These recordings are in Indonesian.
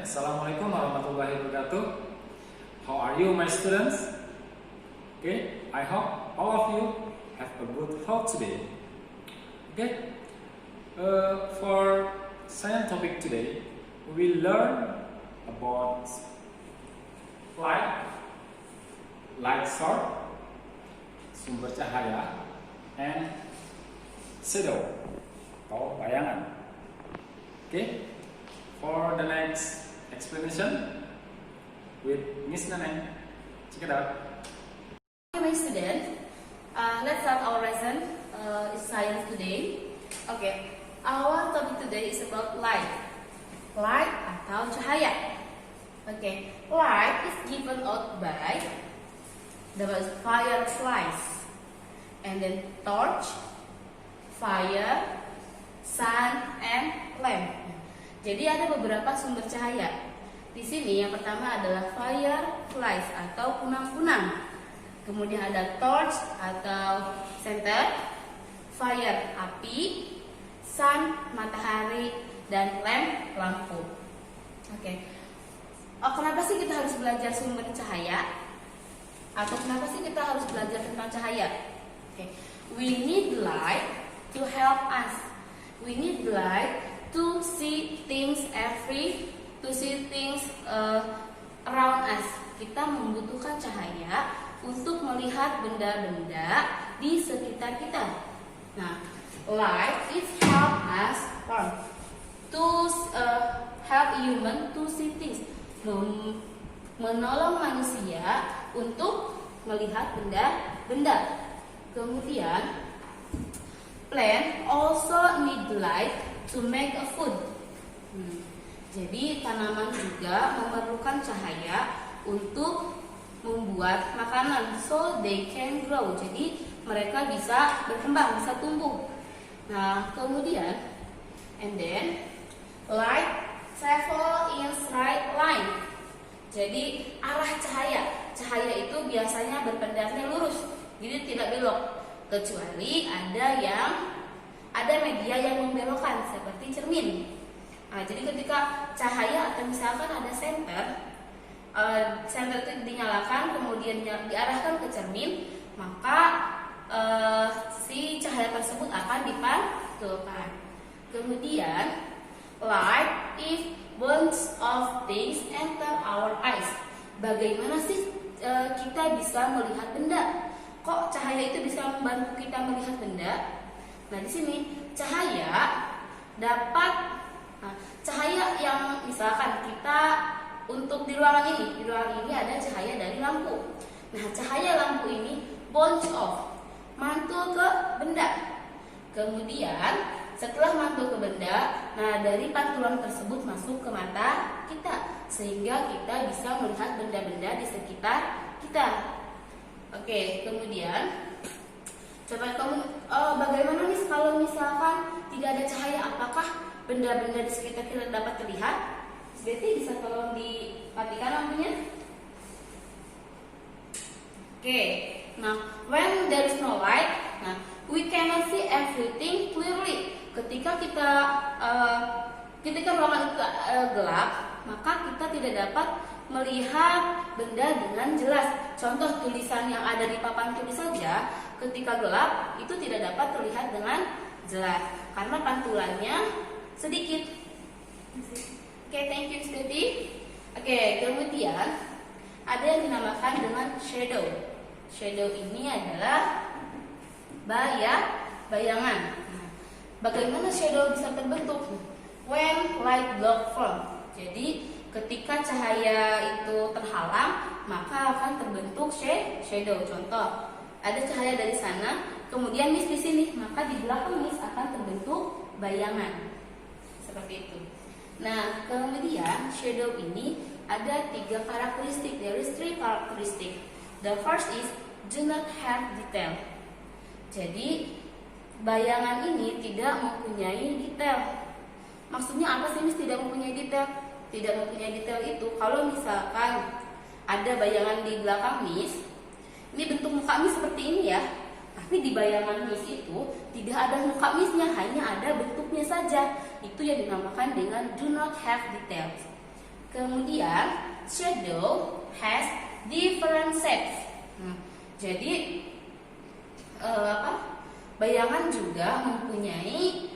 Assalamualaikum warahmatullahi wabarakatuh. How are you, my students? Okay, I hope all of you have a good health today. Okay, for science topic today, we will learn about light source, sumber cahaya, and shadow atau bayangan. Okay, for the next explanation with Miss Naneng, check it out. Okay, my students, let's start our lesson. It's science today. Okay, our topic today is about light. Light atau cahaya. Okay, light is given out by the fireflies, and then torch, fire, sun, and lamp. Jadi ada beberapa sumber cahaya. Di sini yang pertama adalah fireflies atau kunang-kunang. Kemudian ada torch atau senter, fire api, sun matahari, dan lamp lampu. Oke. Kenapa sih kita harus belajar sumber cahaya? Atau kenapa sih kita harus belajar tentang cahaya? Oke. We need light to help us. We need light to see things around us. Kita membutuhkan cahaya untuk melihat benda-benda di sekitar kita. Nah, light is help us to help human to see things, menolong manusia untuk melihat benda-benda. Kemudian plant also need light to make a food. Jadi tanaman juga memerlukan cahaya untuk membuat makanan, so they can grow. Jadi mereka bisa berkembang, bisa tumbuh. Nah, kemudian and then light travel in straight line. Jadi arah cahaya itu biasanya berpendarnya lurus, jadi tidak belok. Kecuali ada media yang membelokkan seperti cermin. Nah, jadi ketika cahaya atau misalkan ada senter itu dinyalakan kemudian diarahkan ke cermin, maka si cahaya tersebut akan dipantulkan. Kemudian light is bunch of things enter our eyes. Bagaimana sih kita bisa melihat benda? Kok cahaya itu bisa membantu kita melihat benda? Nah, di sini cahaya yang misalkan kita untuk di ruangan ini ada cahaya dari lampu. Nah, cahaya lampu ini bunch of, mantul ke benda. Kemudian setelah mantul ke benda, nah dari pantulan tersebut masuk ke mata kita sehingga kita bisa melihat benda-benda di sekitar kita. Oke, kemudian coba kamu bagaimana nih kalau misalkan tidak ada cahaya, apakah benda-benda di sekitar kita dapat terlihat? Betty bisa tolong dimatikan lampunya? Oke, nah when there is no light, nah we cannot see everything clearly. Ketika ruangan itu gelap, maka kita tidak dapat melihat benda dengan jelas. Contoh tulisan yang ada di papan tulis saja, ketika gelap itu tidak dapat terlihat dengan jelas karena pantulannya sedikit. Oke, thank you, Stevie. Oke, kemudian ada yang dinamakan dengan shadow. Shadow ini adalah bayangan. Nah, bagaimana shadow bisa terbentuk? When light block from. Jadi ketika cahaya itu terhalang, maka akan terbentuk shadow. Contoh, ada cahaya dari sana, kemudian Miss di sini, maka di belakang Miss akan terbentuk bayangan. Seperti itu. Nah, kemudian shadow ini ada 3 karakteristik. There is 3 characteristics. The first is do not have detail. Jadi bayangan ini tidak mempunyai detail. Maksudnya apa sih Miss tidak mempunyai detail? Tidak mempunyai detail itu kalau misalkan ada bayangan di belakang Miss, ini bentuk muka Miss seperti ini ya, tapi di bayangan Miss itu tidak ada muka Missnya, hanya ada bentuknya saja. Itu yang dinamakan dengan do not have details. Kemudian shadow has different shapes. Jadi bayangan juga mempunyai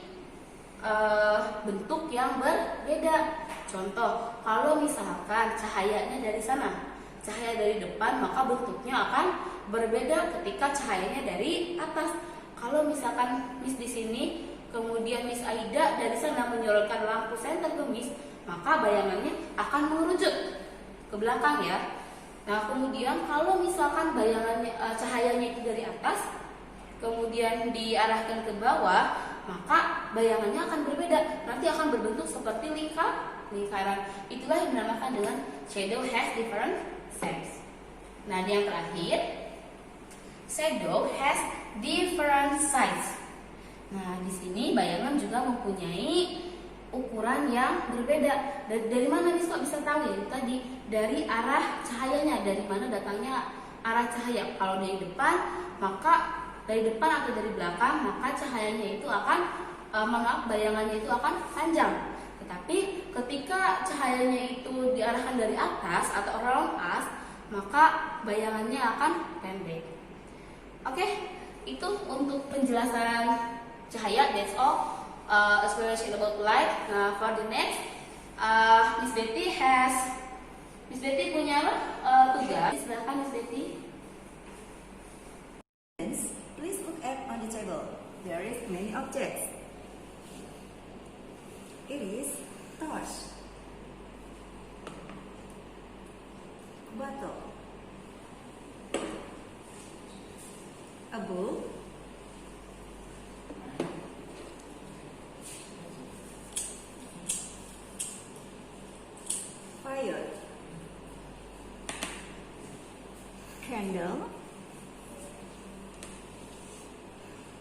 bentuk yang berbeda. Contoh, kalau misalkan cahayanya dari sana, cahaya dari depan, maka bentuknya akan berbeda ketika cahayanya dari atas. Kalau misalkan Miss di sini, kemudian Miss Aida dari sana menyorotkan lampu senter ke Miss, maka bayangannya akan merujuk ke belakang ya. Nah, kemudian kalau misalkan bayangannya cahayanya itu dari atas, kemudian diarahkan ke bawah, maka bayangannya akan berbeda. Nanti akan berbentuk seperti lingkaran. Itulah yang dinamakan dengan shadow has different shapes. Nah, yang terakhir, shadow has different size. Nah, di sini bayangan juga mempunyai ukuran yang berbeda. Dari mana bisa tahu ya? Tadi dari arah cahayanya, dari mana datangnya arah cahaya. Kalau dari depan, maka dari depan atau dari belakang, maka cahayanya itu akan bayangannya itu akan panjang. Tetapi ketika cahayanya itu diarahkan dari atas atau around us, maka bayangannya akan pendek. Oke, itu untuk penjelasan cahaya. That's all. Explanation about light. Nah, for the next, Miss Betty punya tugas. Silakan Miss Betty. Please look at on the table. There is many objects. It is torch, bottle, a bowl, fire, candle,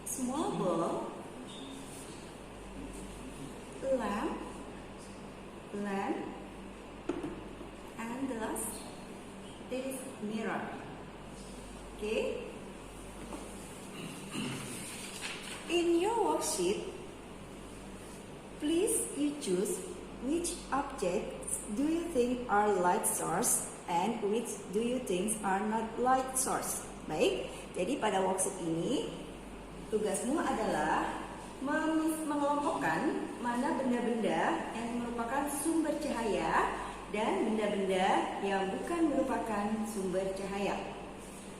small ball, lamp, and the last is mirror. Okay. In your worksheet, please you choose which objects do you think are light source and which do you think are not light source. Baik, jadi pada worksheet ini tugasmu adalah mengelompokkan mana benda-benda yang merupakan sumber cahaya dan benda-benda yang bukan merupakan sumber cahaya.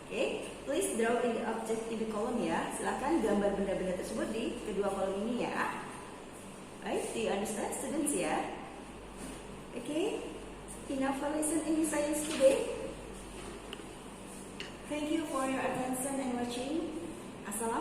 Okay, please draw in the object in the column ya. Silakan gambar benda-benda tersebut di kedua kolom ini ya. Right, do you understand students ya? Okay, enough for lesson in science today. Thank you for your attention and watching. Assalamualaikum.